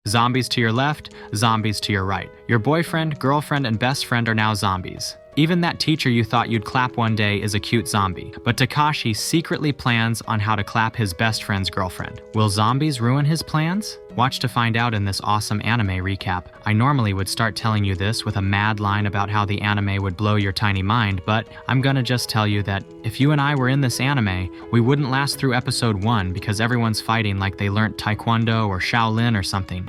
Zombies to your left, zombies to your right. Your boyfriend, girlfriend, and best friend are now zombies. Even that teacher you thought you'd clap one day is a cute zombie, but Takashi secretly plans on how to clap his best friend's girlfriend. Will zombies ruin his plans? Watch to find out in this awesome anime recap. I normally would start telling you this with a mad line about how the anime would blow your tiny mind, but I'm gonna just tell you that if you and I were in this anime, we wouldn't last through episode 1 because everyone's fighting like they learnt Taekwondo or Shaolin or something.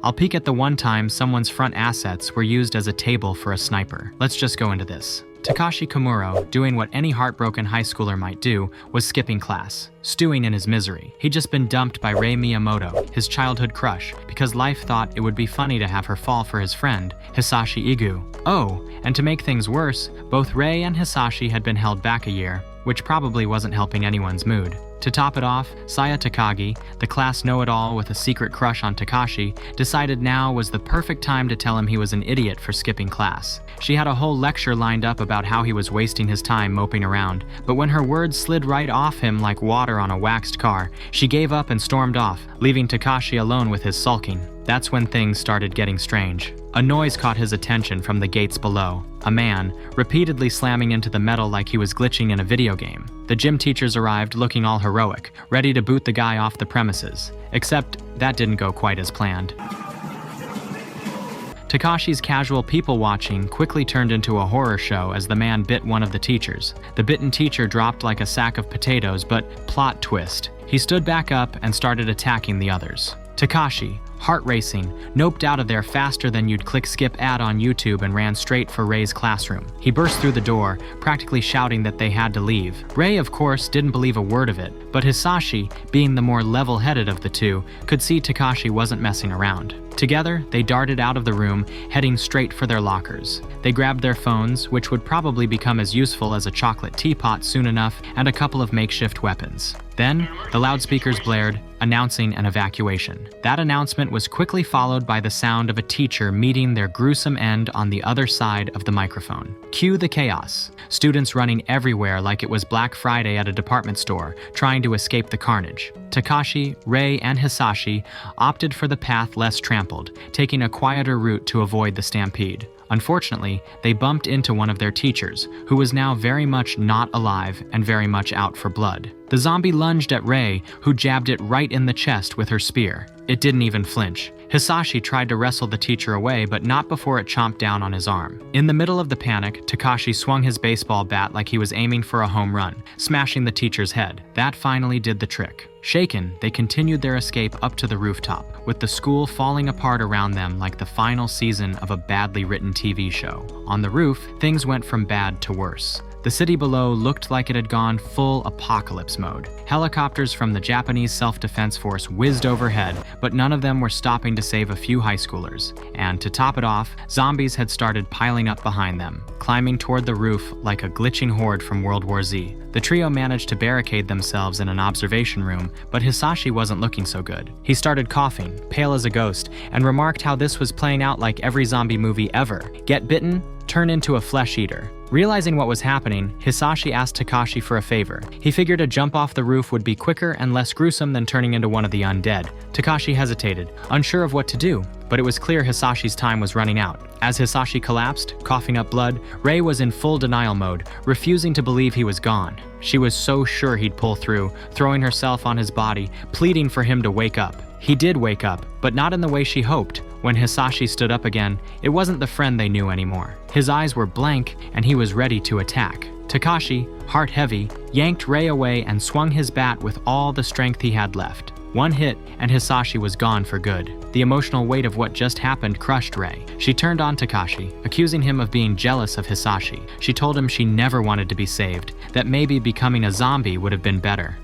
I'll peek at the one time someone's front assets were used as a table for a sniper. Let's just go into this. Takashi Komuro, doing what any heartbroken high schooler might do, was skipping class, stewing in his misery. He'd just been dumped by Rei Miyamoto, his childhood crush, because life thought it would be funny to have her fall for his friend, Hisashi Igu. Oh, and to make things worse, both Rei and Hisashi had been held back a year, which probably wasn't helping anyone's mood. To top it off, Saya Takagi, the class know-it-all with a secret crush on Takashi, decided now was the perfect time to tell him he was an idiot for skipping class. She had a whole lecture lined up about how he was wasting his time moping around, but when her words slid right off him like water on a waxed car, she gave up and stormed off, leaving Takashi alone with his sulking. That's when things started getting strange. A noise caught his attention from the gates below. A man, repeatedly slamming into the metal like he was glitching in a video game. The gym teachers arrived looking all heroic, ready to boot the guy off the premises. Except that didn't go quite as planned. Takashi's casual people-watching quickly turned into a horror show as the man bit one of the teachers. The bitten teacher dropped like a sack of potatoes, but plot twist. He stood back up and started attacking the others. Takashi, heart racing, noped out of there faster than you'd click skip ad on YouTube and ran straight for Rei's classroom. He burst through the door, practically shouting that they had to leave. Rei, of course, didn't believe a word of it, but Hisashi, being the more level-headed of the two, could see Takashi wasn't messing around. Together, they darted out of the room, heading straight for their lockers. They grabbed their phones, which would probably become as useful as a chocolate teapot soon enough, and a couple of makeshift weapons. Then, the loudspeakers blared, announcing an evacuation. That announcement was quickly followed by the sound of a teacher meeting their gruesome end on the other side of the microphone. Cue the chaos. Students running everywhere like it was Black Friday at a department store, trying to escape the carnage. Takashi, Rei, and Hisashi opted for the path less trampled, taking a quieter route to avoid the stampede. Unfortunately, they bumped into one of their teachers, who was now very much not alive and very much out for blood. The zombie lunged at Rei, who jabbed it right in the chest with her spear. It didn't even flinch. Hisashi tried to wrestle the teacher away, but not before it chomped down on his arm. In the middle of the panic, Takashi swung his baseball bat like he was aiming for a home run, smashing the teacher's head. That finally did the trick. Shaken, they continued their escape up to the rooftop, with the school falling apart around them like the final season of a badly written TV show. On the roof, things went from bad to worse. The city below looked like it had gone full apocalypse mode. Helicopters from the Japanese Self-Defense Force whizzed overhead, but none of them were stopping to save a few high schoolers. And to top it off, zombies had started piling up behind them, climbing toward the roof like a glitching horde from World War Z. The trio managed to barricade themselves in an observation room, but Hisashi wasn't looking so good. He started coughing, pale as a ghost, and remarked how this was playing out like every zombie movie ever. Get bitten, turn into a flesh eater. Realizing what was happening, Hisashi asked Takashi for a favor. He figured a jump off the roof would be quicker and less gruesome than turning into one of the undead. Takashi hesitated, unsure of what to do, but it was clear Hisashi's time was running out. As Hisashi collapsed, coughing up blood, Rei was in full denial mode, refusing to believe he was gone. She was so sure he'd pull through, throwing herself on his body, pleading for him to wake up. He did wake up, but not in the way she hoped. When Hisashi stood up again, it wasn't the friend they knew anymore. His eyes were blank, and he was ready to attack. Takashi, heart heavy, yanked Rei away and swung his bat with all the strength he had left. One hit, and Hisashi was gone for good. The emotional weight of what just happened crushed Rei. She turned on Takashi, accusing him of being jealous of Hisashi. She told him she never wanted to be saved, that maybe becoming a zombie would have been better.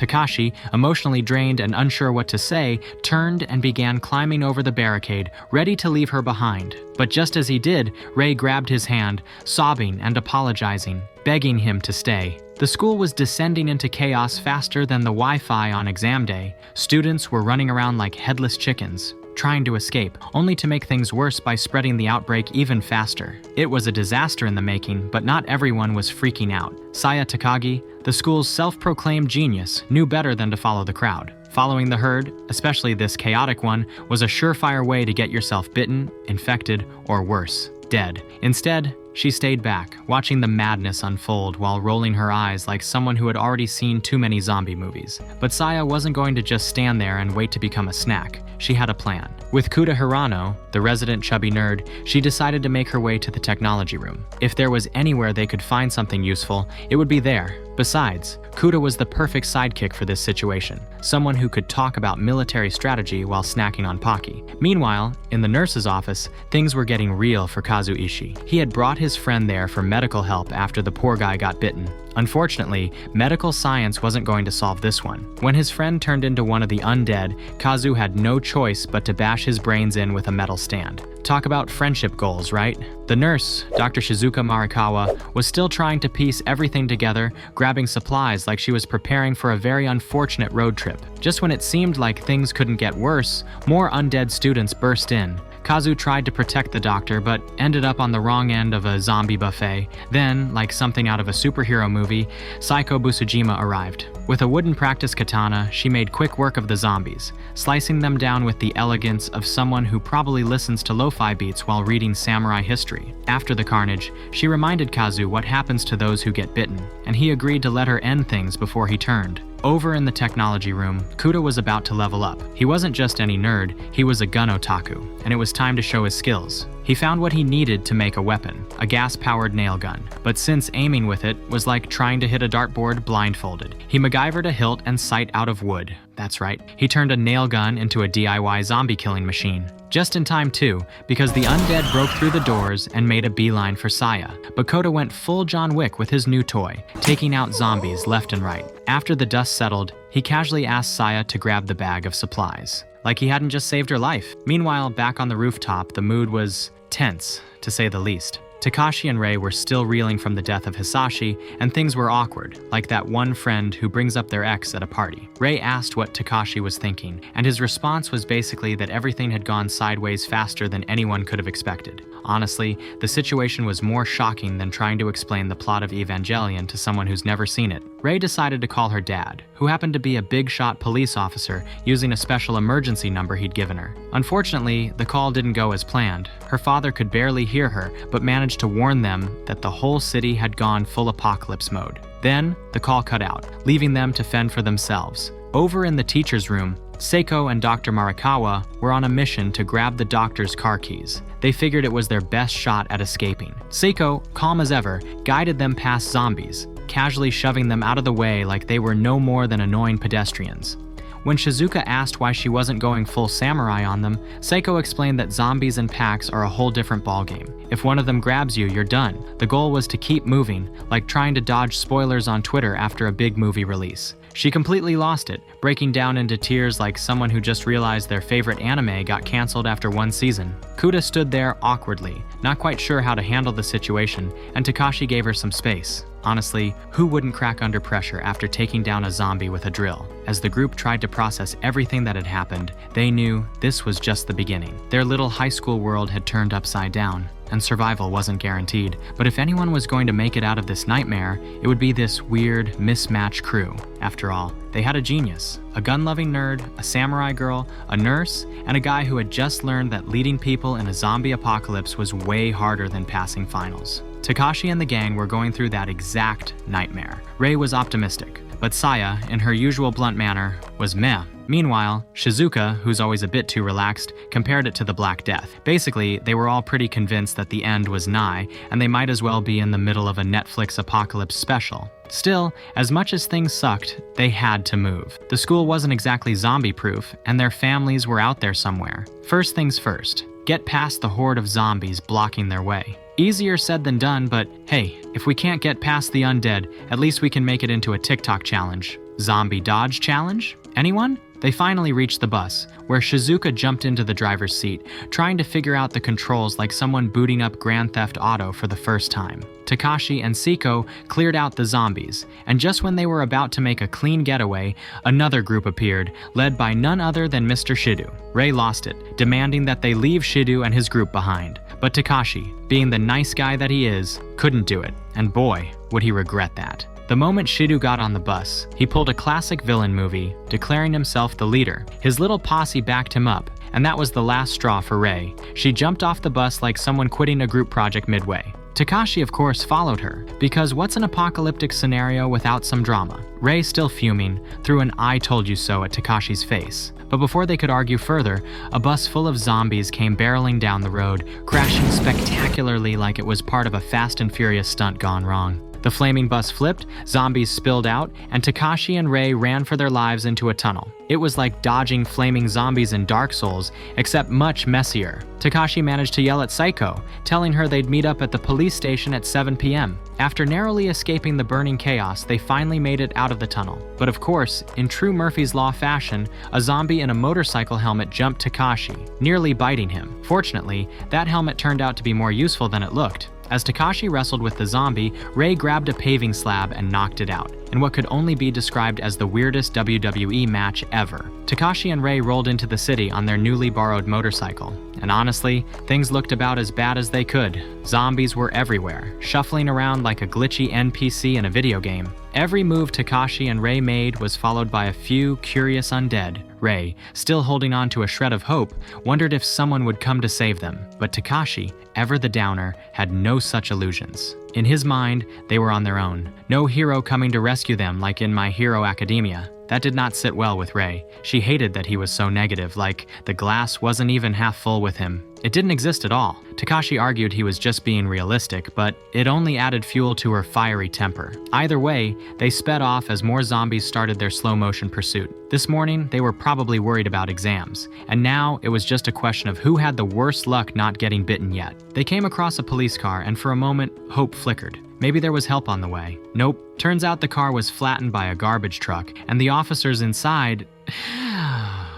Takashi, emotionally drained and unsure what to say, turned and began climbing over the barricade, ready to leave her behind. But just as he did, Rei grabbed his hand, sobbing and apologizing, begging him to stay. The school was descending into chaos faster than the Wi-Fi on exam day. Students were running around like headless chickens. trying to escape, only to make things worse by spreading the outbreak even faster. It was a disaster in the making, but not everyone was freaking out. Saya Takagi, the school's self-proclaimed genius, knew better than to follow the crowd. Following the herd, especially this chaotic one, was a surefire way to get yourself bitten, infected, or worse, dead. Instead, she stayed back, watching the madness unfold while rolling her eyes like someone who had already seen too many zombie movies. But Saya wasn't going to just stand there and wait to become a snack. She had a plan. With Kuda Hirano, the resident chubby nerd, she decided to make her way to the technology room. If there was anywhere they could find something useful, it would be there. Besides, Kuda was the perfect sidekick for this situation, someone who could talk about military strategy while snacking on Pocky. Meanwhile, in the nurse's office, things were getting real for Kazu Ishii. He had brought his friend there for medical help after the poor guy got bitten. Unfortunately, medical science wasn't going to solve this one. When his friend turned into one of the undead, Kazu had no choice but to bash his brains in with a metal stand. Talk about friendship goals, right? The nurse, Dr. Shizuka Marikawa, was still trying to piece everything together, grabbing supplies like she was preparing for a very unfortunate road trip. Just when it seemed like things couldn't get worse, more undead students burst in. Kazu tried to protect the doctor, but ended up on the wrong end of a zombie buffet. Then, like something out of a superhero movie, Saiko Busujima arrived. With a wooden practice katana, she made quick work of the zombies, slicing them down with the elegance of someone who probably listens to lo-fi beats while reading samurai history. After the carnage, she reminded Kazu what happens to those who get bitten, and he agreed to let her end things before he turned. Over in the technology room, Kuda was about to level up. He wasn't just any nerd, he was a gun otaku, and it was time to show his skills. He found what he needed to make a weapon, a gas-powered nail gun. But since aiming with it was like trying to hit a dartboard blindfolded, he MacGyvered a hilt and sight out of wood. That's right, he turned a nail gun into a DIY zombie killing machine. Just in time too, because the undead broke through the doors and made a beeline for Saya. But Koda went full John Wick with his new toy, taking out zombies left and right. After the dust settled, he casually asked Saya to grab the bag of supplies, like he hadn't just saved her life. Meanwhile, back on the rooftop, the mood was tense, to say the least. Takashi and Rei were still reeling from the death of Hisashi, and things were awkward, like that one friend who brings up their ex at a party. Rei asked what Takashi was thinking, and his response was basically that everything had gone sideways faster than anyone could have expected. Honestly, the situation was more shocking than trying to explain the plot of Evangelion to someone who's never seen it. Rei decided to call her dad, who happened to be a big-shot police officer using a special emergency number he'd given her. Unfortunately, the call didn't go as planned. Her father could barely hear her, but managed to warn them that the whole city had gone full apocalypse mode. Then, the call cut out, leaving them to fend for themselves. Over in the teacher's room, Seiko and Dr. Marikawa were on a mission to grab the doctor's car keys. They figured it was their best shot at escaping. Seiko, calm as ever, guided them past zombies, casually shoving them out of the way like they were no more than annoying pedestrians. When Shizuka asked why she wasn't going full samurai on them, Seiko explained that zombies and packs are a whole different ballgame. If one of them grabs you, you're done. The goal was to keep moving, like trying to dodge spoilers on Twitter after a big movie release. She completely lost it, breaking down into tears like someone who just realized their favorite anime got canceled after one season. Kuda stood there awkwardly, not quite sure how to handle the situation, and Takashi gave her some space. Honestly, who wouldn't crack under pressure after taking down a zombie with a drill? As the group tried to process everything that had happened, they knew this was just the beginning. Their little high school world had turned upside down, and survival wasn't guaranteed. But if anyone was going to make it out of this nightmare, it would be this weird, mismatched crew. After all, they had a genius, a gun-loving nerd, a samurai girl, a nurse, and a guy who had just learned that leading people in a zombie apocalypse was way harder than passing finals. Takashi and the gang were going through that exact nightmare. Rei was optimistic, but Saya, in her usual blunt manner, was meh. Meanwhile, Shizuka, who's always a bit too relaxed, compared it to the Black Death. Basically, they were all pretty convinced that the end was nigh, and they might as well be in the middle of a Netflix apocalypse special. Still, as much as things sucked, they had to move. The school wasn't exactly zombie-proof, and their families were out there somewhere. First things first, get past the horde of zombies blocking their way. Easier said than done, but hey, if we can't get past the undead, at least we can make it into a TikTok challenge. Zombie dodge challenge? Anyone? They finally reached the bus, where Shizuka jumped into the driver's seat, trying to figure out the controls like someone booting up Grand Theft Auto for the first time. Takashi and Seiko cleared out the zombies, and just when they were about to make a clean getaway, another group appeared, led by none other than Mr. Shido. Rei lost it, demanding that they leave Shido and his group behind. But Takashi, being the nice guy that he is, couldn't do it, and boy, would he regret that. The moment Shido got on the bus, he pulled a classic villain movie, declaring himself the leader. His little posse backed him up, and that was the last straw for Rei. She jumped off the bus like someone quitting a group project midway. Takashi, of course, followed her, because what's an apocalyptic scenario without some drama? Rei, still fuming, threw an "I told you so" at Takashi's face. But before they could argue further, a bus full of zombies came barreling down the road, crashing spectacularly like it was part of a Fast and Furious stunt gone wrong. The flaming bus flipped, zombies spilled out, and Takashi and Rei ran for their lives into a tunnel. It was like dodging flaming zombies in Dark Souls, except much messier. Takashi managed to yell at Seiko, telling her they'd meet up at the police station at 7 p.m. After narrowly escaping the burning chaos, they finally made it out of the tunnel. But of course, in true Murphy's Law fashion, a zombie in a motorcycle helmet jumped Takashi, nearly biting him. Fortunately, that helmet turned out to be more useful than it looked. As Takashi wrestled with the zombie, Rei grabbed a paving slab and knocked it out, in what could only be described as the weirdest WWE match ever. Takashi and Rei rolled into the city on their newly borrowed motorcycle, and honestly, things looked about as bad as they could. Zombies were everywhere, shuffling around like a glitchy NPC in a video game. Every move Takashi and Rei made was followed by a few curious undead. Rei, still holding on to a shred of hope, wondered if someone would come to save them, but Takashi, ever the downer, had no such illusions. In his mind, they were on their own. No hero coming to rescue them like in My Hero Academia. That did not sit well with Rei. She hated that he was so negative, like the glass wasn't even half full with him. It didn't exist at all. Takashi argued he was just being realistic, but it only added fuel to her fiery temper. Either way, they sped off as more zombies started their slow-motion pursuit. This morning, they were probably worried about exams, and now it was just a question of who had the worst luck not getting bitten yet. They came across a police car, and for a moment, hope flickered. Maybe there was help on the way. Nope. Turns out the car was flattened by a garbage truck, and the officers inside...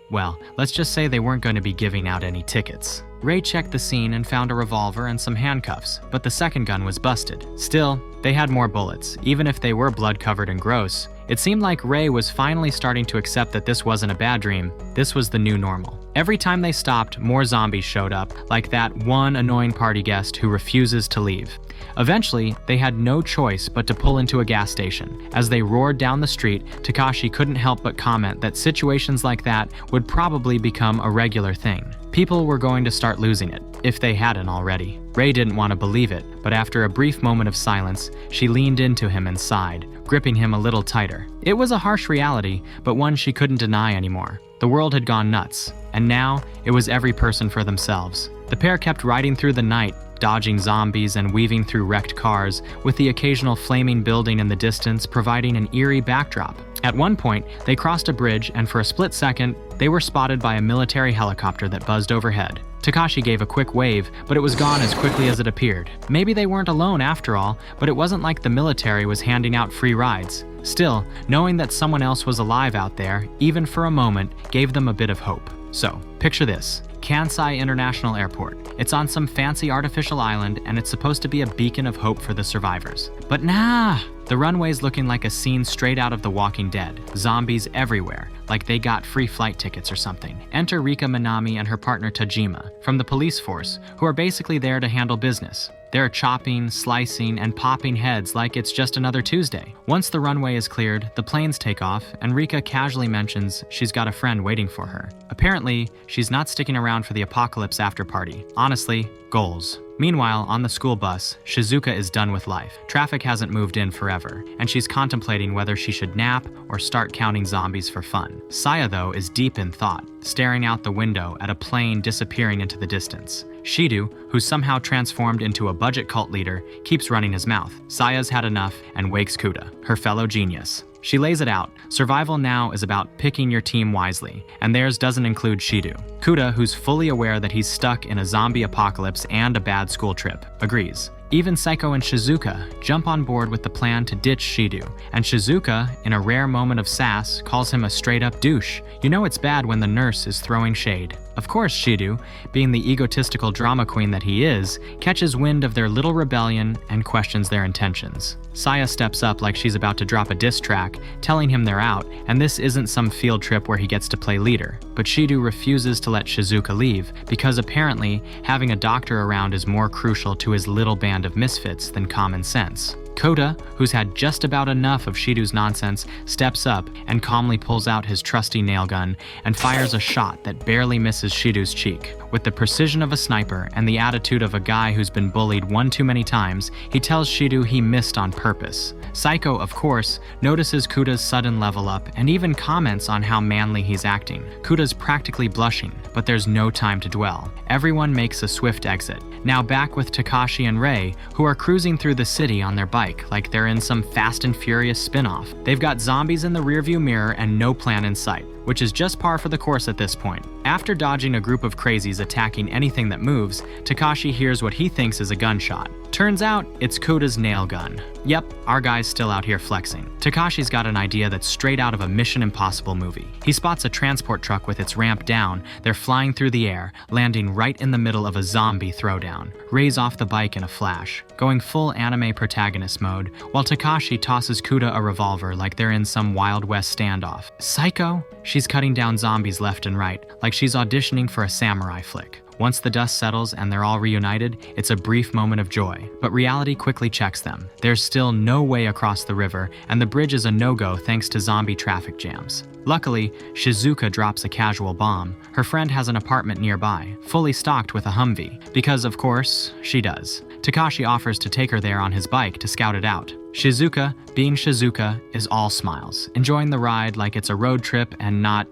well, let's just say they weren't going to be giving out any tickets. Rei checked the scene and found a revolver and some handcuffs, but the second gun was busted. Still, they had more bullets, even if they were blood-covered and gross. It seemed like Rei was finally starting to accept that this wasn't a bad dream. This was the new normal. Every time they stopped, more zombies showed up, like that one annoying party guest who refuses to leave. Eventually, they had no choice but to pull into a gas station. As they roared down the street, Takashi couldn't help but comment that situations like that would probably become a regular thing. People were going to start losing it, if they hadn't already. Rei didn't want to believe it, but after a brief moment of silence, she leaned into him and sighed, gripping him a little tighter. It was a harsh reality, but one she couldn't deny anymore. The world had gone nuts, and now it was every person for themselves. The pair kept riding through the night, dodging zombies and weaving through wrecked cars, with the occasional flaming building in the distance providing an eerie backdrop. At one point, they crossed a bridge, and for a split second, they were spotted by a military helicopter that buzzed overhead. Takashi gave a quick wave, but it was gone as quickly as it appeared. Maybe they weren't alone after all, but it wasn't like the military was handing out free rides. Still, knowing that someone else was alive out there, even for a moment, gave them a bit of hope. So, picture this. Kansai International Airport. It's on some fancy artificial island, and it's supposed to be a beacon of hope for the survivors. But nah! The runway's looking like a scene straight out of The Walking Dead. Zombies everywhere, like they got free flight tickets or something. Enter Rika Minami and her partner Tajima, from the police force, who are basically there to handle business. They're chopping, slicing, and popping heads like it's just another Tuesday. Once the runway is cleared, the planes take off, and Rika casually mentions she's got a friend waiting for her. Apparently, she's not sticking around for the apocalypse after party. Honestly, goals. Meanwhile, on the school bus, Shizuka is done with life. Traffic hasn't moved in forever, and she's contemplating whether she should nap or start counting zombies for fun. Saya, though, is deep in thought, staring out the window at a plane disappearing into the distance. Shido, who's somehow transformed into a budget cult leader, keeps running his mouth. Saya's had enough and wakes Kuda, her fellow genius. She lays it out. Survival now is about picking your team wisely, and theirs doesn't include Shido. Kuda, who's fully aware that he's stuck in a zombie apocalypse and a bad school trip, agrees. Even Saiko and Shizuka jump on board with the plan to ditch Shido, and Shizuka, in a rare moment of sass, calls him a straight-up douche. You know it's bad when the nurse is throwing shade. Of course, Shido, being the egotistical drama queen that he is, catches wind of their little rebellion and questions their intentions. Saya steps up like she's about to drop a diss track, telling him they're out, and this isn't some field trip where he gets to play leader. But Shido refuses to let Shizuka leave, because apparently, having a doctor around is more crucial to his little band of misfits than common sense. Kota, who's had just about enough of Shido's nonsense, steps up and calmly pulls out his trusty nail gun and fires a shot that barely misses Shido's cheek. With the precision of a sniper and the attitude of a guy who's been bullied one too many times, he tells Shido he missed on purpose. Saiko, of course, notices Kuta's sudden level up and even comments on how manly he's acting. Kuta's practically blushing, but there's no time to dwell. Everyone makes a swift exit. Now back with Takashi and Rei, who are cruising through the city on their bike like they're in some Fast and Furious spin-off. They've got zombies in the rearview mirror and no plan in sight, which is just par for the course at this point. After dodging a group of crazies attacking anything that moves, Takashi hears what he thinks is a gunshot. Turns out, it's Kota's nail gun. Yep, our guy's still out here flexing. Takashi's got an idea that's straight out of a Mission Impossible movie. He spots a transport truck with its ramp down. They're flying through the air, landing right in the middle of a zombie throwdown. Rei's off the bike in a flash, going full anime protagonist mode, while Takashi tosses Kota a revolver like they're in some Wild West standoff. Psycho? She's cutting down zombies left and right, like she's auditioning for a samurai flick. Once the dust settles and they're all reunited, it's a brief moment of joy. But reality quickly checks them. There's still no way across the river, and the bridge is a no-go thanks to zombie traffic jams. Luckily, Shizuka drops a casual bomb. Her friend has an apartment nearby, fully stocked with a Humvee, because of course, she does. Takashi offers to take her there on his bike to scout it out. Shizuka, being Shizuka, is all smiles, enjoying the ride like it's a road trip and not,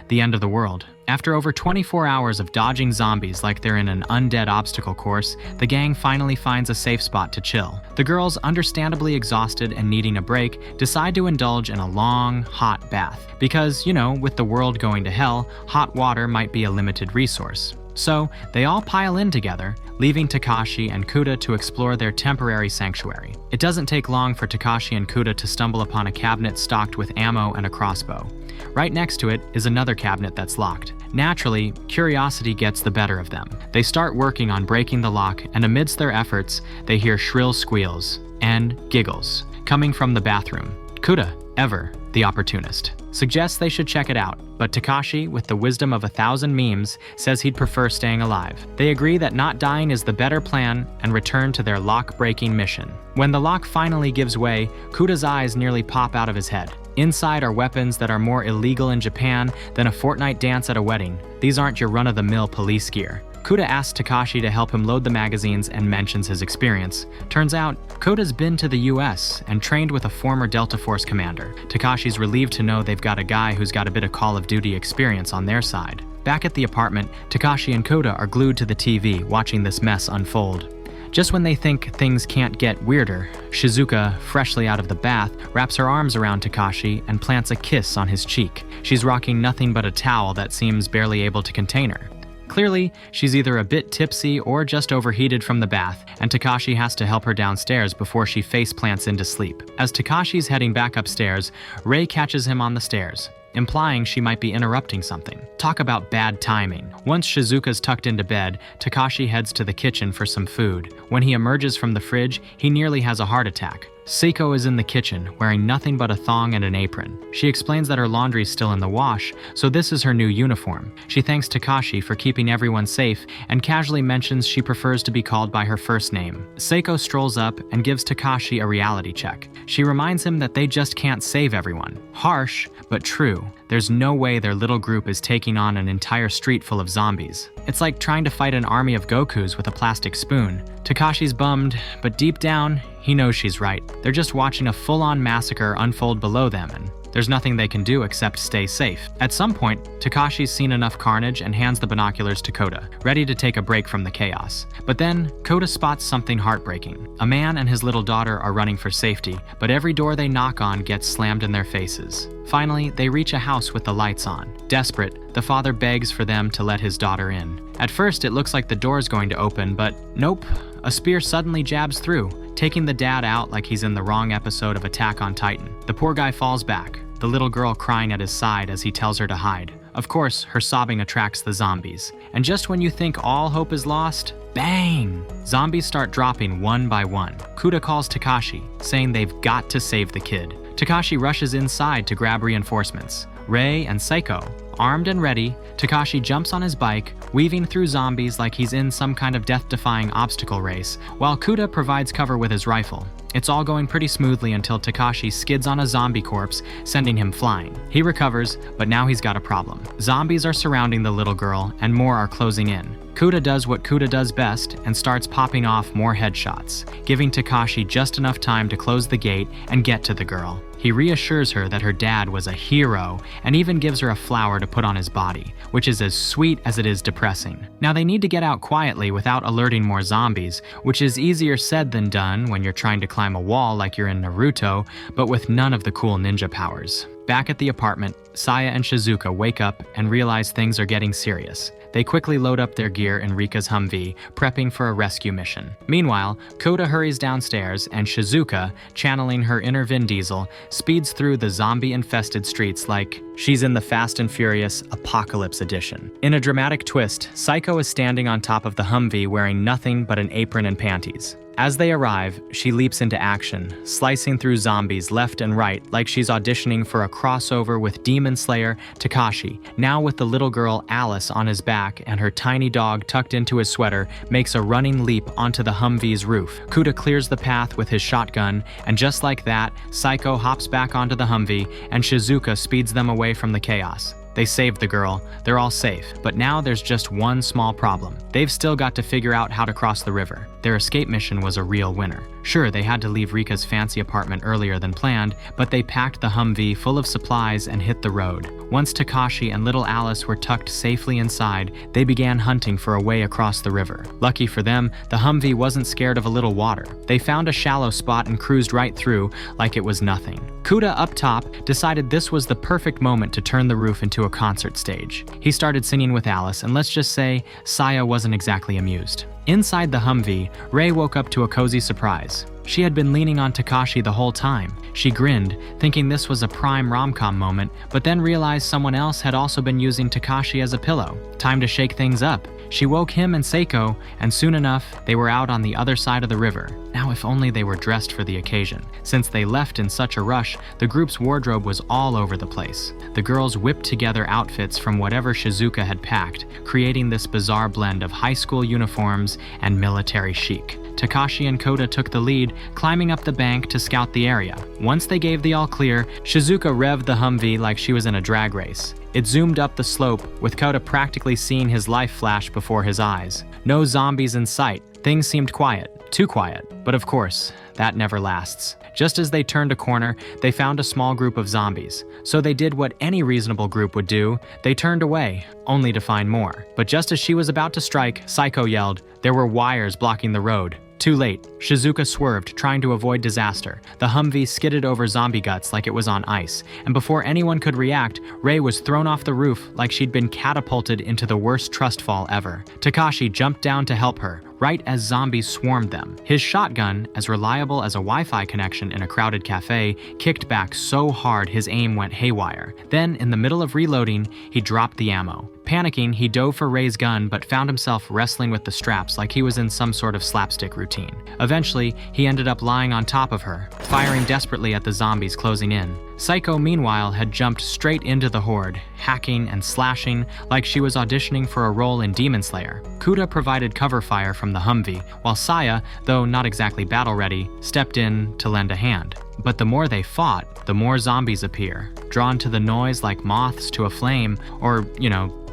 the end of the world. After over 24 hours of dodging zombies like they're in an undead obstacle course, the gang finally finds a safe spot to chill. The girls, understandably exhausted and needing a break, decide to indulge in a long, hot bath. Because, with the world going to hell, hot water might be a limited resource. So, they all pile in together, leaving Takashi and Kota to explore their temporary sanctuary. It doesn't take long for Takashi and Kota to stumble upon a cabinet stocked with ammo and a crossbow. Right next to it is another cabinet that's locked. Naturally, curiosity gets the better of them. They start working on breaking the lock, and amidst their efforts, they hear shrill squeals and giggles coming from the bathroom. Kota, ever the opportunist, suggests they should check it out, but Takashi, with the wisdom of 1,000 memes, says he'd prefer staying alive. They agree that not dying is the better plan and return to their lock-breaking mission. When the lock finally gives way, Kota's eyes nearly pop out of his head. Inside are weapons that are more illegal in Japan than a Fortnite dance at a wedding. These aren't your run-of-the-mill police gear. Kota asks Takashi to help him load the magazines and mentions his experience. Turns out, Kota's been to the US and trained with a former Delta Force commander. Takashi's relieved to know they've got a guy who's got a bit of Call of Duty experience on their side. Back at the apartment, Takashi and Kota are glued to the TV, watching this mess unfold. Just when they think things can't get weirder, Shizuka, freshly out of the bath, wraps her arms around Takashi and plants a kiss on his cheek. She's rocking nothing but a towel that seems barely able to contain her. Clearly, she's either a bit tipsy or just overheated from the bath, and Takashi has to help her downstairs before she face plants into sleep. As Takashi's heading back upstairs, Rei catches him on the stairs, implying she might be interrupting something. Talk about bad timing. Once Shizuka's tucked into bed, Takashi heads to the kitchen for some food. When he emerges from the fridge, he nearly has a heart attack. Seiko is in the kitchen, wearing nothing but a thong and an apron. She explains that her laundry's still in the wash, so this is her new uniform. She thanks Takashi for keeping everyone safe and casually mentions she prefers to be called by her first name. Seiko strolls up and gives Takashi a reality check. She reminds him that they just can't save everyone. Harsh, but true. There's no way their little group is taking on an entire street full of zombies. It's like trying to fight an army of Gokus with a plastic spoon. Takashi's bummed, but deep down, he knows she's right. They're just watching a full-on massacre unfold below them, and There's nothing they can do except stay safe. At some point, Takashi's seen enough carnage and hands the binoculars to Kota, ready to take a break from the chaos. But then, Kota spots something heartbreaking. A man and his little daughter are running for safety, but every door they knock on gets slammed in their faces. Finally, they reach a house with the lights on. Desperate, the father begs for them to let his daughter in. At first, it looks like the door's going to open, but nope. A spear suddenly jabs through, taking the dad out like he's in the wrong episode of Attack on Titan. The poor guy falls back, the little girl crying at his side as he tells her to hide. Of course, her sobbing attracts the zombies. And just when you think all hope is lost, bang! Zombies start dropping one by one. Kuta calls Takashi, saying they've got to save the kid. Takashi rushes inside to grab reinforcements. Rei and Saiko, armed and ready, Takashi jumps on his bike, weaving through zombies like he's in some kind of death-defying obstacle race, while Kuta provides cover with his rifle. It's all going pretty smoothly until Takashi skids on a zombie corpse, sending him flying. He recovers, but now he's got a problem. Zombies are surrounding the little girl, and more are closing in. Kuta does what Kuta does best and starts popping off more headshots, giving Takashi just enough time to close the gate and get to the girl. He reassures her that her dad was a hero and even gives her a flower to put on his body, which is as sweet as it is depressing. Now they need to get out quietly without alerting more zombies, which is easier said than done when you're trying to climb a wall like you're in Naruto, but with none of the cool ninja powers. Back at the apartment, Saya and Shizuka wake up and realize things are getting serious. They quickly load up their gear in Rika's Humvee, prepping for a rescue mission. Meanwhile, Kota hurries downstairs and Shizuka, channeling her inner Vin Diesel, speeds through the zombie-infested streets like she's in the Fast and Furious Apocalypse Edition. In a dramatic twist, Saiko is standing on top of the Humvee wearing nothing but an apron and panties. As they arrive, she leaps into action, slicing through zombies left and right like she's auditioning for a crossover with Demon Slayer Takashi. Now with the little girl Alice on his back and her tiny dog tucked into his sweater, makes a running leap onto the Humvee's roof. Kuta clears the path with his shotgun, and just like that, Saiko hops back onto the Humvee and Shizuka speeds them away from the chaos. They saved the girl, they're all safe, but now there's just one small problem. They've still got to figure out how to cross the river. Their escape mission was a real winner. Sure, they had to leave Rika's fancy apartment earlier than planned, but they packed the Humvee full of supplies and hit the road. Once Takashi and little Alice were tucked safely inside, they began hunting for a way across the river. Lucky for them, the Humvee wasn't scared of a little water. They found a shallow spot and cruised right through like it was nothing. Kuta up top decided this was the perfect moment to turn the roof into a concert stage. He started singing with Alice, and let's just say, Saya wasn't exactly amused. Inside the Humvee, Rei woke up to a cozy surprise. She had been leaning on Takashi the whole time. She grinned, thinking this was a prime rom-com moment, but then realized someone else had also been using Takashi as a pillow. Time to shake things up. She woke him and Seiko, and soon enough, they were out on the other side of the river. Now if only they were dressed for the occasion. Since they left in such a rush, the group's wardrobe was all over the place. The girls whipped together outfits from whatever Shizuka had packed, creating this bizarre blend of high school uniforms and military chic. Takashi and Kota took the lead, climbing up the bank to scout the area. Once they gave the all clear, Shizuka revved the Humvee like she was in a drag race. It zoomed up the slope, with Kota practically seeing his life flash before his eyes. No zombies in sight. Things seemed quiet. Too quiet. But of course, that never lasts. Just as they turned a corner, they found a small group of zombies. So they did what any reasonable group would do. They turned away, only to find more. But just as she was about to strike, Saiko yelled, "There were wires blocking the road." Too late. Shizuka swerved, trying to avoid disaster. The Humvee skidded over zombie guts like it was on ice, and before anyone could react, Rei was thrown off the roof like she'd been catapulted into the worst trust fall ever. Takashi jumped down to help her, right as zombies swarmed them. His shotgun, as reliable as a Wi-Fi connection in a crowded cafe, kicked back so hard his aim went haywire. Then, in the middle of reloading, he dropped the ammo. Panicking, he dove for Rei's gun but found himself wrestling with the straps like he was in some sort of slapstick routine. Eventually, he ended up lying on top of her, firing desperately at the zombies closing in. Saiko, meanwhile, had jumped straight into the horde, hacking and slashing like she was auditioning for a role in Demon Slayer. Kuta provided cover fire from the Humvee, while Saya, though not exactly battle-ready, stepped in to lend a hand. But the more they fought, the more zombies appear, drawn to the noise like moths to a flame, or,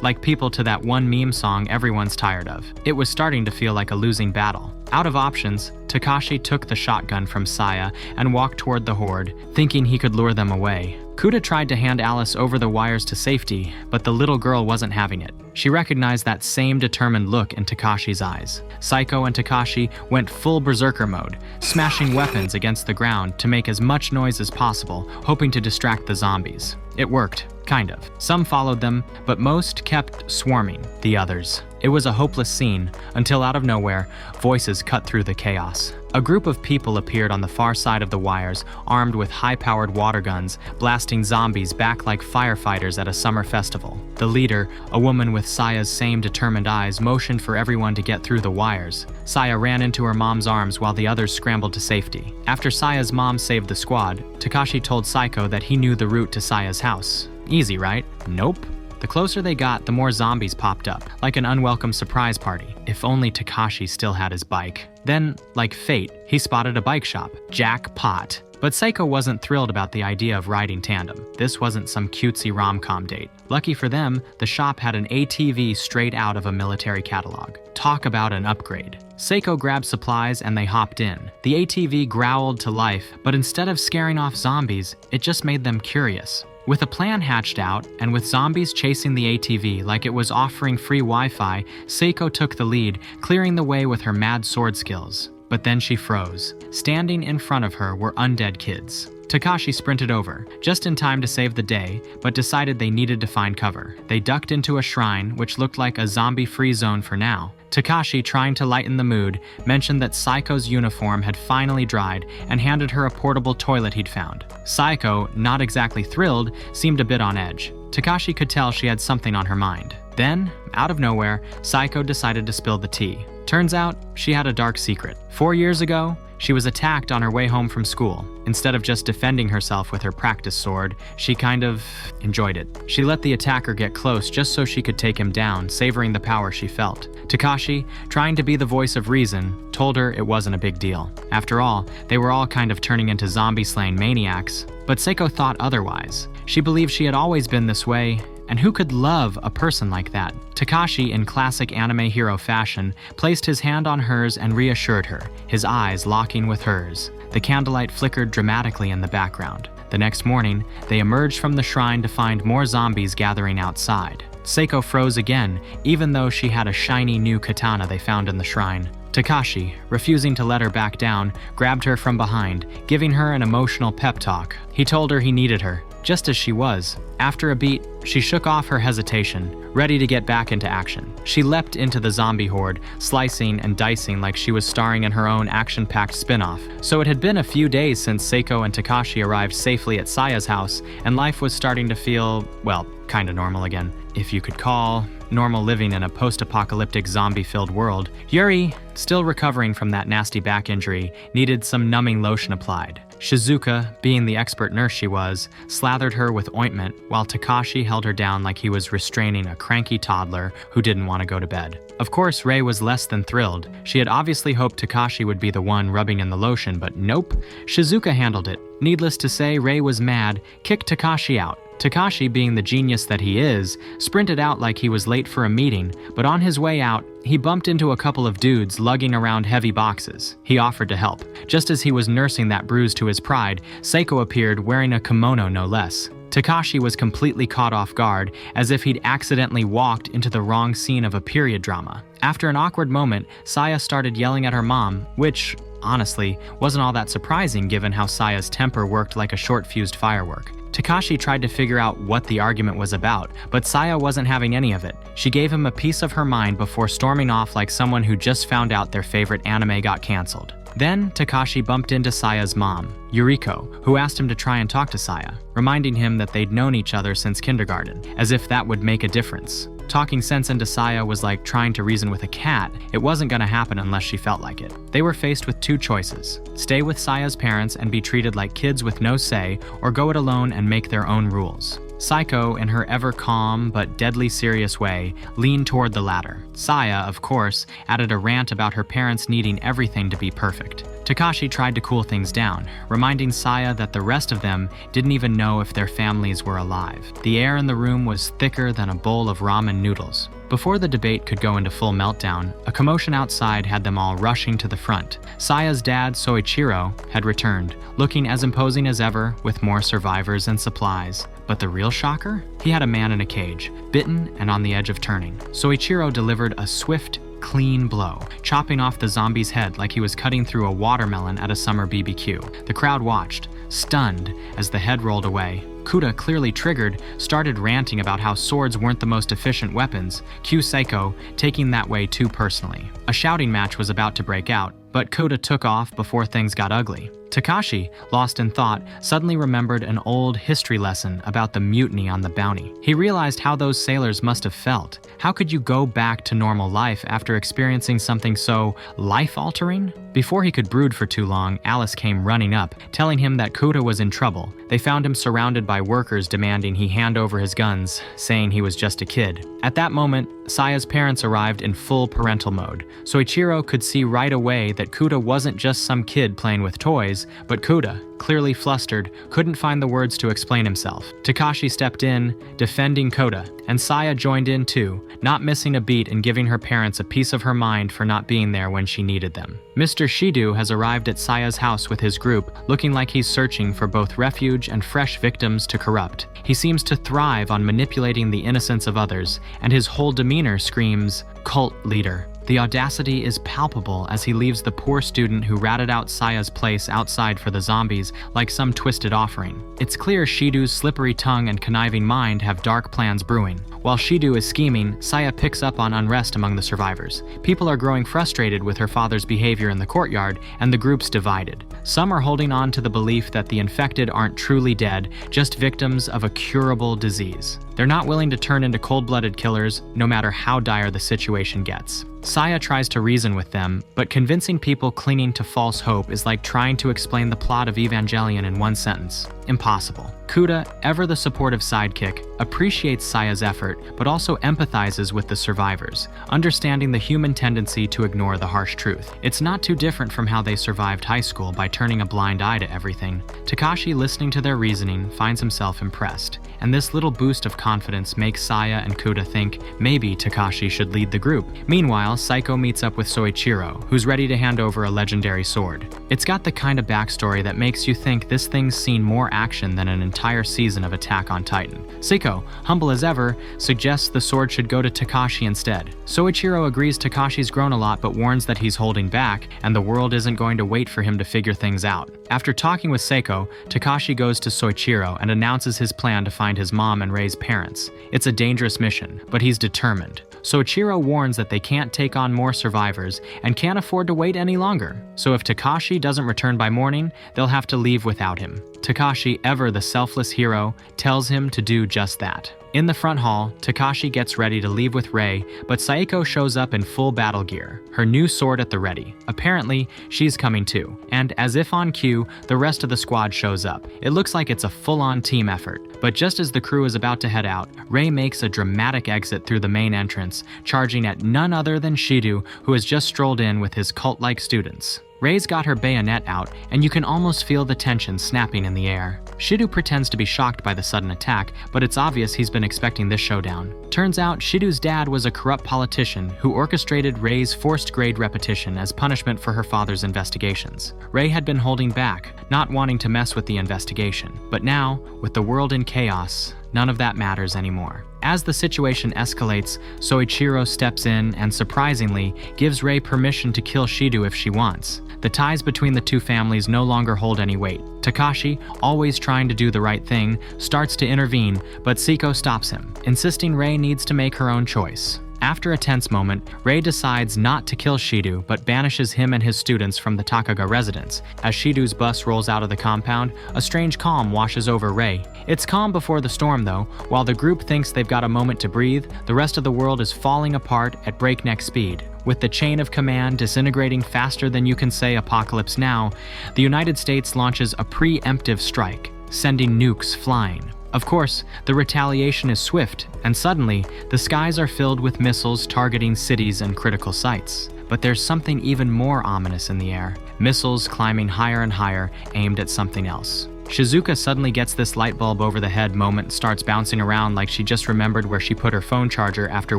like people to that one meme song everyone's tired of. It was starting to feel like a losing battle. Out of options, Takashi took the shotgun from Saya and walked toward the horde, thinking he could lure them away. Kuda tried to hand Alice over the wires to safety, but the little girl wasn't having it. She recognized that same determined look in Takashi's eyes. Saiko and Takashi went full berserker mode, smashing weapons against the ground to make as much noise as possible, hoping to distract the zombies. It worked, kind of. Some followed them, but most kept swarming the others. It was a hopeless scene, until out of nowhere, voices cut through the chaos. A group of people appeared on the far side of the wires, armed with high-powered water guns, blasting zombies back like firefighters at a summer festival. The leader, a woman with Saya's same determined eyes, motioned for everyone to get through the wires. Saya ran into her mom's arms while the others scrambled to safety. After Saya's mom saved the squad, Takashi told Saiko that he knew the route to Saya's house. Easy, right? Nope. The closer they got, the more zombies popped up, like an unwelcome surprise party. If only Takashi still had his bike. Then, like fate, he spotted a bike shop. Jackpot. But Saiko wasn't thrilled about the idea of riding tandem. This wasn't some cutesy rom-com date. Lucky for them, the shop had an ATV straight out of a military catalog. Talk about an upgrade. Saiko grabbed supplies and they hopped in. The ATV growled to life, but instead of scaring off zombies, it just made them curious. With a plan hatched out, and with zombies chasing the ATV like it was offering free Wi-Fi, Saiko took the lead, clearing the way with her mad sword skills. But then she froze. Standing in front of her were undead kids. Takashi sprinted over, just in time to save the day, but decided they needed to find cover. They ducked into a shrine, which looked like a zombie-free zone for now. Takashi, trying to lighten the mood, mentioned that Saiko's uniform had finally dried and handed her a portable toilet he'd found. Saiko, not exactly thrilled, seemed a bit on edge. Takashi could tell she had something on her mind. Then, out of nowhere, Saiko decided to spill the tea. Turns out, she had a dark secret. 4 years ago, she was attacked on her way home from school. Instead of just defending herself with her practice sword, she kind of enjoyed it. She let the attacker get close just so she could take him down, savoring the power she felt. Takashi, trying to be the voice of reason, told her it wasn't a big deal. After all, they were all kind of turning into zombie-slaying maniacs. But Saiko thought otherwise. She believed she had always been this way, and who could love a person like that? Takashi, in classic anime hero fashion, placed his hand on hers and reassured her, his eyes locking with hers. The candlelight flickered dramatically in the background. The next morning, they emerged from the shrine to find more zombies gathering outside. Saiko froze again, even though she had a shiny new katana they found in the shrine. Takashi, refusing to let her back down, grabbed her from behind, giving her an emotional pep talk. He told her he needed her, just as she was. After a beat, she shook off her hesitation, ready to get back into action. She leapt into the zombie horde, slicing and dicing like she was starring in her own action-packed spin-off. So it had been a few days since Saiko and Takashi arrived safely at Saya's house, and life was starting to feel, well, kinda normal again, if you could call normal living in a post-apocalyptic zombie-filled world. Yuri, still recovering from that nasty back injury, needed some numbing lotion applied. Shizuka, being the expert nurse she was, slathered her with ointment, while Takashi held her down like he was restraining a cranky toddler who didn't want to go to bed. Of course, Rei was less than thrilled. She had obviously hoped Takashi would be the one rubbing in the lotion, but nope. Shizuka handled it. Needless to say, Rei was mad, kicked Takashi out. Takashi, being the genius that he is, sprinted out like he was late for a meeting, but on his way out, he bumped into a couple of dudes lugging around heavy boxes. He offered to help. Just as he was nursing that bruise to his pride, Saiko appeared wearing a kimono no less. Takashi was completely caught off guard, as if he'd accidentally walked into the wrong scene of a period drama. After an awkward moment, Saya started yelling at her mom, which, honestly, wasn't all that surprising given how Saya's temper worked like a short-fused firework. Takashi tried to figure out what the argument was about, but Saya wasn't having any of it. She gave him a piece of her mind before storming off like someone who just found out their favorite anime got canceled. Then, Takashi bumped into Saya's mom, Yuriko, who asked him to try and talk to Saya, reminding him that they'd known each other since kindergarten, as if that would make a difference. Talking sense into Saya was like trying to reason with a cat. It wasn't gonna happen unless she felt like it. They were faced with two choices: stay with Saya's parents and be treated like kids with no say, or go it alone and make their own rules. Saiko, in her ever calm but deadly serious way, leaned toward the latter. Saya, of course, added a rant about her parents needing everything to be perfect. Takashi tried to cool things down, reminding Saya that the rest of them didn't even know if their families were alive. The air in the room was thicker than a bowl of ramen noodles. Before the debate could go into full meltdown, a commotion outside had them all rushing to the front. Saya's dad, Soichiro, had returned, looking as imposing as ever with more survivors and supplies. But the real shocker? He had a man in a cage, bitten and on the edge of turning. Soichiro delivered a swift, clean blow, chopping off the zombie's head like he was cutting through a watermelon at a summer BBQ. The crowd watched, stunned, as the head rolled away. Kuda, clearly triggered, started ranting about how swords weren't the most efficient weapons, cue Seiko taking that way too personally. A shouting match was about to break out, but Kuda took off before things got ugly. Takashi, lost in thought, suddenly remembered an old history lesson about the mutiny on the Bounty. He realized how those sailors must have felt. How could you go back to normal life after experiencing something so life-altering? Before he could brood for too long, Alice came running up, telling him that Kuda was in trouble. They found him surrounded by workers demanding he hand over his guns, saying he was just a kid. At that moment, Saya's parents arrived in full parental mode. Soichiro could see right away that Kuda wasn't just some kid playing with toys, but Kuda, clearly flustered, couldn't find the words to explain himself. Takashi stepped in, defending Kuda, and Saya joined in too, not missing a beat and giving her parents a piece of her mind for not being there when she needed them. Mr. Shidu has arrived at Saya's house with his group, looking like he's searching for both refuge and fresh victims to corrupt. He seems to thrive on manipulating the innocence of others, and his whole demeanor screams, cult leader. The audacity is palpable as he leaves the poor student who ratted out Saya's place outside for the zombies like some twisted offering. It's clear Shidu's slippery tongue and conniving mind have dark plans brewing. While Shidu is scheming, Saya picks up on unrest among the survivors. People are growing frustrated with her father's behavior in the courtyard, and the group's divided. Some are holding on to the belief that the infected aren't truly dead, just victims of a curable disease. They're not willing to turn into cold-blooded killers, no matter how dire the situation gets. Saya tries to reason with them, but convincing people clinging to false hope is like trying to explain the plot of Evangelion in one sentence. Impossible. Kuda, ever the supportive sidekick, appreciates Saya's effort, but also empathizes with the survivors, understanding the human tendency to ignore the harsh truth. It's not too different from how they survived high school by turning a blind eye to everything. Takashi, listening to their reasoning, finds himself impressed, and this little boost of confidence makes Saya and Kuda think maybe Takashi should lead the group. Meanwhile, Saiko meets up with Soichiro, who's ready to hand over a legendary sword. It's got the kind of backstory that makes you think this thing's seen more action than an entire season of Attack on Titan. Seiko, humble as ever, suggests the sword should go to Takashi instead. Soichiro agrees Takashi's grown a lot but warns that he's holding back, and the world isn't going to wait for him to figure things out. After talking with Seiko, Takashi goes to Soichiro and announces his plan to find his mom and Rei's parents. It's a dangerous mission, but he's determined. Soichiro warns that they can't take on more survivors and can't afford to wait any longer. So if Takashi doesn't return by morning, they'll have to leave without him. Takashi, ever the selfless hero, tells him to do just that. In the front hall, Takashi gets ready to leave with Rei, but Saiko shows up in full battle gear, her new sword at the ready. Apparently, she's coming too, and as if on cue, the rest of the squad shows up. It looks like it's a full-on team effort, but just as the crew is about to head out, Rei makes a dramatic exit through the main entrance, charging at none other than Shidu, who has just strolled in with his cult-like students. Rei's got her bayonet out, and you can almost feel the tension snapping in the air. Shidu pretends to be shocked by the sudden attack, but it's obvious he's been expecting this showdown. Turns out, Shidu's dad was a corrupt politician who orchestrated Rei's forced grade repetition as punishment for her father's investigations. Rei had been holding back, not wanting to mess with the investigation. But now, with the world in chaos, none of that matters anymore. As the situation escalates, Soichiro steps in and, surprisingly, gives Rei permission to kill Shidu if she wants. The ties between the two families no longer hold any weight. Takashi, always trying to do the right thing, starts to intervene, but Seiko stops him, insisting Rei needs to make her own choice. After a tense moment, Rei decides not to kill Shidu, but banishes him and his students from the Takaga residence. As Shidu's bus rolls out of the compound, a strange calm washes over Rei. It's calm before the storm, though. While the group thinks they've got a moment to breathe, the rest of the world is falling apart at breakneck speed. With the chain of command disintegrating faster than you can say apocalypse now, the United States launches a preemptive strike, sending nukes flying. Of course, the retaliation is swift, and suddenly, the skies are filled with missiles targeting cities and critical sites. But there's something even more ominous in the air. Missiles climbing higher and higher, aimed at something else. Shizuka suddenly gets this light bulb over the head moment and starts bouncing around like she just remembered where she put her phone charger after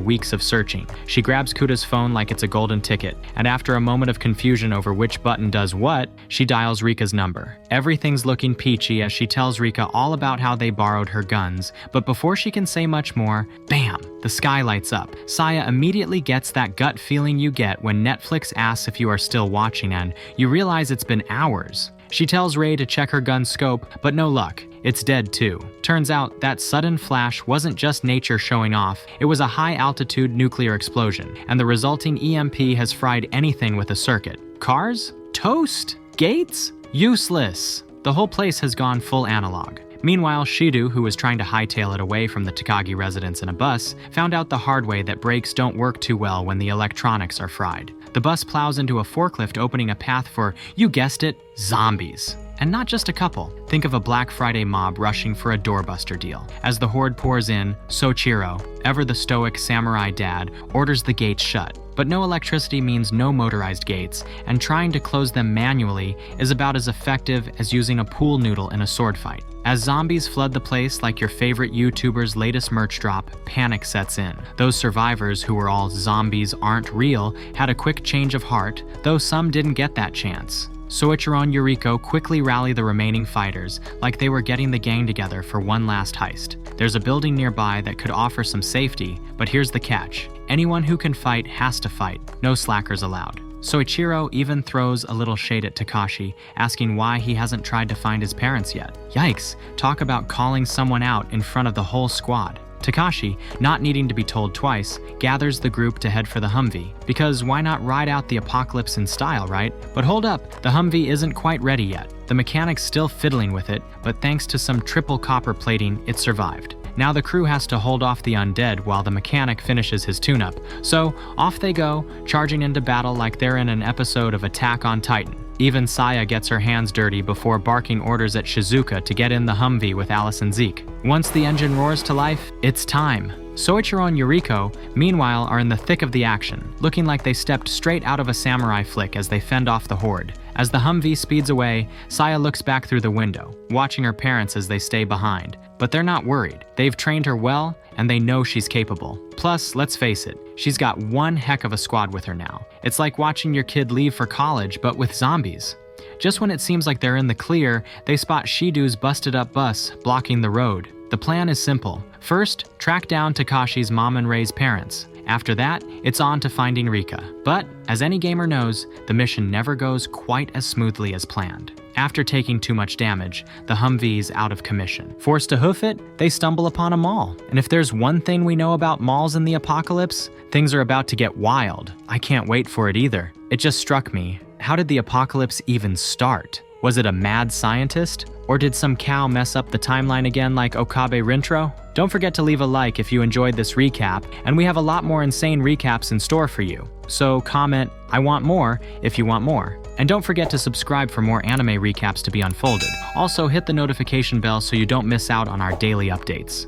weeks of searching. She grabs Kuta's phone like it's a golden ticket, and after a moment of confusion over which button does what, she dials Rika's number. Everything's looking peachy as she tells Rika all about how they borrowed her guns, but before she can say much more, bam! The sky lights up. Saya immediately gets that gut feeling you get when Netflix asks if you are still watching and you realize it's been hours. She tells Rei to check her gun's scope, but no luck. It's dead too. Turns out that sudden flash wasn't just nature showing off, it was a high-altitude nuclear explosion, and the resulting EMP has fried anything with a circuit. Cars? Toast? Gates? Useless. The whole place has gone full analog. Meanwhile, Shidu, who was trying to hightail it away from the Takagi residence in a bus, found out the hard way that brakes don't work too well when the electronics are fried. The bus plows into a forklift, opening a path for, you guessed it, zombies. And not just a couple. Think of a Black Friday mob rushing for a doorbuster deal. As the horde pours in, Soichiro, ever the stoic samurai dad, orders the gates shut. But no electricity means no motorized gates, and trying to close them manually is about as effective as using a pool noodle in a sword fight. As zombies flood the place like your favorite YouTuber's latest merch drop, panic sets in. Those survivors who were all zombies aren't real had a quick change of heart, though some didn't get that chance. Soichiro and Yuriko quickly rally the remaining fighters like they were getting the gang together for one last heist. There's a building nearby that could offer some safety, but here's the catch. Anyone who can fight has to fight, no slackers allowed. Soichiro even throws a little shade at Takashi, asking why he hasn't tried to find his parents yet. Yikes, talk about calling someone out in front of the whole squad. Takashi, not needing to be told twice, gathers the group to head for the Humvee. Because why not ride out the apocalypse in style, right? But hold up, the Humvee isn't quite ready yet. The mechanic's still fiddling with it, but thanks to some triple copper plating, it survived. Now the crew has to hold off the undead while the mechanic finishes his tune-up. So off they go, charging into battle like they're in an episode of Attack on Titan. Even Saya gets her hands dirty before barking orders at Shizuka to get in the Humvee with Alice and Zeke. Once the engine roars to life, it's time. Soichiro and Yuriko, meanwhile, are in the thick of the action, looking like they stepped straight out of a samurai flick as they fend off the horde. As the Humvee speeds away, Saya looks back through the window, watching her parents as they stay behind. But they're not worried. They've trained her well, and they know she's capable. Plus, let's face it, she's got one heck of a squad with her now. It's like watching your kid leave for college, but with zombies. Just when it seems like they're in the clear, they spot Shidu's busted-up bus blocking the road. The plan is simple. First, track down Takashi's mom and Rei's parents. After that, it's on to finding Rika. But, as any gamer knows, the mission never goes quite as smoothly as planned. After taking too much damage, the Humvee's out of commission. Forced to hoof it, they stumble upon a mall. And if there's one thing we know about malls in the apocalypse, things are about to get wild. I can't wait for it either. It just struck me, how did the apocalypse even start? Was it a mad scientist? Or did some cow mess up the timeline again like Okabe Rintro? Don't forget to leave a like if you enjoyed this recap, and we have a lot more insane recaps in store for you. So comment, I want more, if you want more. And don't forget to subscribe for more anime recaps to be unfolded. Also hit the notification bell so you don't miss out on our daily updates.